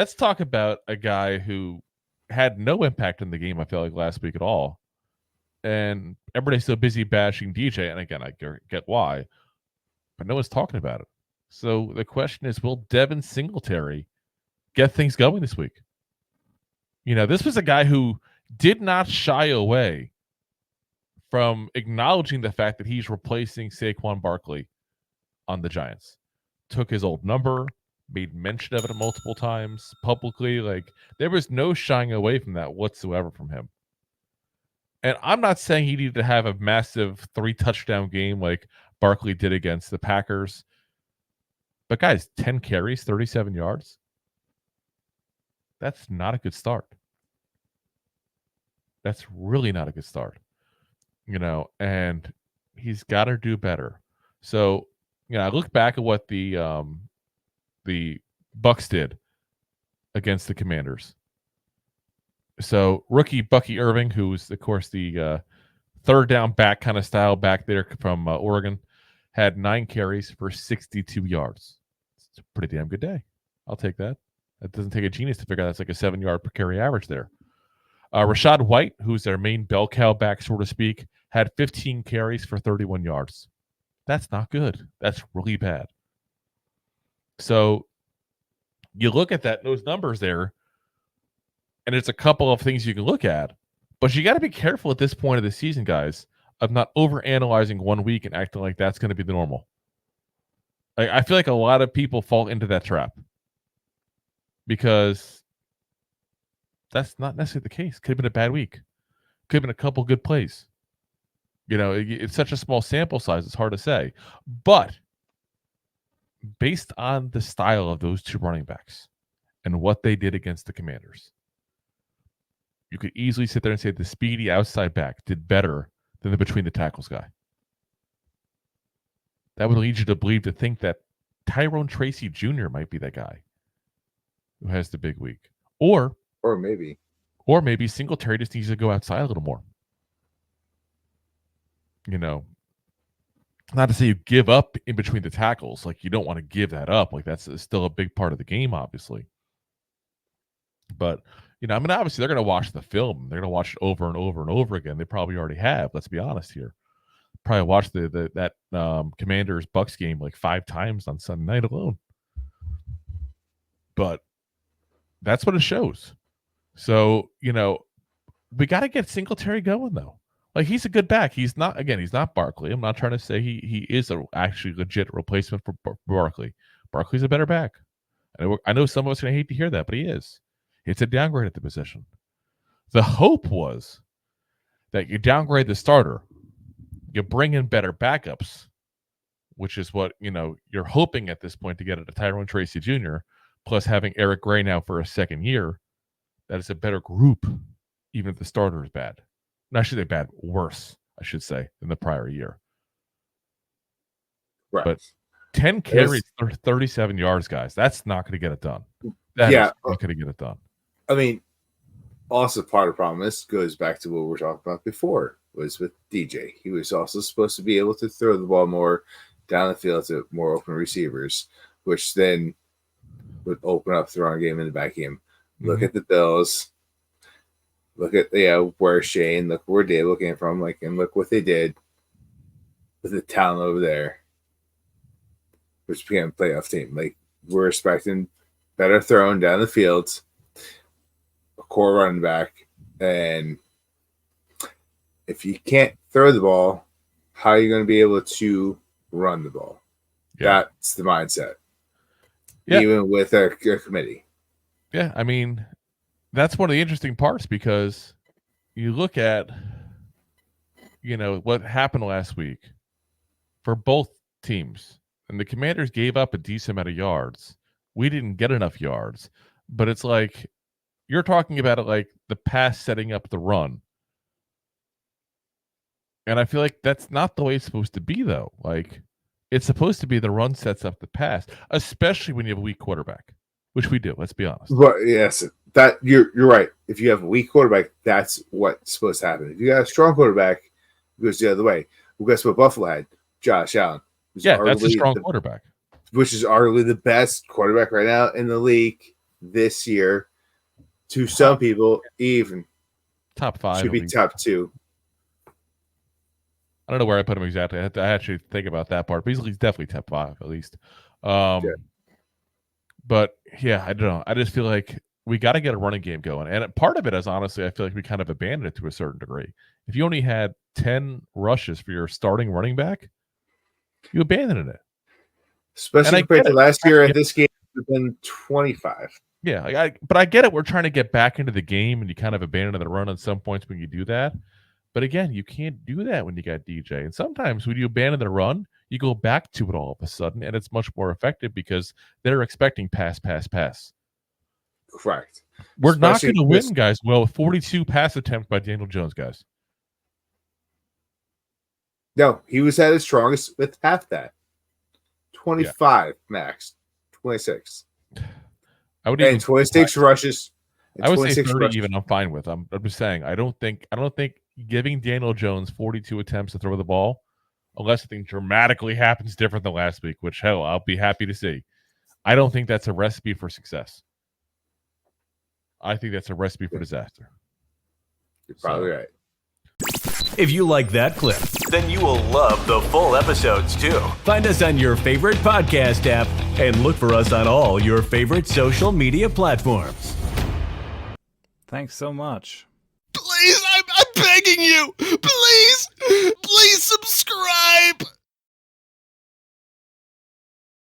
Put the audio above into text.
let's talk about a guy who had no impact in the game, I feel like, last week at all. And everybody's so busy bashing DJ. And again, I get why, but no one's talking about it. So the question is, will Devin Singletary get things going this week? This was a guy who did not shy away from acknowledging the fact that he's replacing Saquon Barkley on the Giants. Took his old number, made mention of it multiple times publicly. Like, there was no shying away from that whatsoever from him. And I'm not saying he needed to have a massive 3-touchdown game like Barkley did against the Packers. But guys, 10 carries, 37 yards. That's not a good start. That's really not a good start. And he's got to do better. So, I look back at what the Bucs did against the Commanders. So rookie Bucky Irving, who's of course the third down back kind of style back there from Oregon, had 9 carries for 62 yards. It's a pretty damn good day. I'll take that. It doesn't take a genius to figure out that's like a 7-yard per carry average there. Rashad White, who's their main bell cow back, so to speak, had 15 carries for 31 yards. That's not good. That's really bad. So you look at those numbers there, and it's a couple of things you can look at, but you got to be careful at this point of the season, guys, of not overanalyzing 1 week and acting like that's going to be the normal. I feel like a lot of people fall into that trap because that's not necessarily the case. Could have been a bad week. Could have been a couple good plays. It's such a small sample size, it's hard to say. But based on the style of those two running backs and what they did against the Commanders, you could easily sit there and say the speedy outside back did better than the between the tackles guy. That would lead you to think that Tyrone Tracy Jr. might be that guy who has the big week. Or maybe Singletary just needs to go outside a little more. Not to say you give up in between the tackles. Like, you don't want to give that up. Like, that's still a big part of the game, obviously. But, obviously they're going to watch the film. They're going to watch it over and over and over again. They probably already have. Let's be honest here. Probably watched that Commanders Bucs game like 5 times on Sunday night alone. But that's what it shows. So, we got to get Singletary going, though. Like, he's a good back. He's not Barkley. I'm not trying to say he is a actually legit replacement for Barkley. Barkley's a better back. I know some of us are going to hate to hear that, but he is. It's a downgrade at the position. The hope was that you downgrade the starter, you bring in better backups, which is what, you're hoping at this point to get at a Tyrone Tracy Jr., plus having Eric Gray now for a second year. That is a better group, even if the starter is bad. Not actually bad, worse, I should say, than the prior year. Right. But 10 carries, 37 yards, guys. That's not going to get it done. That is not going to get it done. I mean, also part of the problem, this goes back to what we were talking about before, was with DJ. He was also supposed to be able to throw the ball more down the field to more open receivers, which then would open up the run game in the back game. Look at the Bills. Look at where Shane, look where Dable came from, and look what they did with the talent over there, which became a playoff team. We're expecting better throwing down the field, a core running back, and if you can't throw the ball, how are you going to be able to run the ball? Yeah. That's the mindset. Yeah. Even with a committee. Yeah, I mean, that's one of the interesting parts because you look at, what happened last week for both teams. And the Commanders gave up a decent amount of yards. We didn't get enough yards. But it's like, you're talking about it like the pass setting up the run. And I feel like that's not the way it's supposed to be, though. Like, it's supposed to be the run sets up the pass, especially when you have a weak quarterback, which we do. Let's be honest. But yes, that you're right. If you have a weak quarterback, that's what's supposed to happen. If you got a strong quarterback, it goes the other way. Well, guess what Buffalo had? Josh Allen. Yeah, that's a strong quarterback. Which is arguably the best quarterback right now in the league. this year. To some people, even top 5 should be top 2. I don't know where I put him exactly. I actually think about that part. But he's definitely top 5 at least. But yeah, I don't know. I just feel like we got to get a running game going, and part of it is honestly, I feel like we kind of abandoned it to a certain degree. If you only had 10 rushes for your starting running back, you abandoned it. Especially compared to last year at this game, it's been 25. Yeah, but I get it. We're trying to get back into the game, and you kind of abandon the run at some points when you do that. But again, you can't do that when you got DJ. And sometimes when you abandon the run, you go back to it all of a sudden, and it's much more effective because they're expecting pass. Correct. We're not going to win, guys. Well, 42 pass attempts by Daniel Jones, guys. No, he was at his strongest with half that. 25 max. 26. I would even 26 rushes. I would say 30 rushes. Even I'm fine with. I'm just saying I don't think giving Daniel Jones 42 attempts to throw the ball, unless something dramatically happens different than last week, which hell, I'll be happy to see. I don't think that's a recipe for success. I think that's a recipe for disaster. You're probably right. If you like that clip, then you will love the full episodes too. Find us on your favorite podcast app and look for us on all your favorite social media platforms. Thanks so much. Please, I'm begging you. Please subscribe.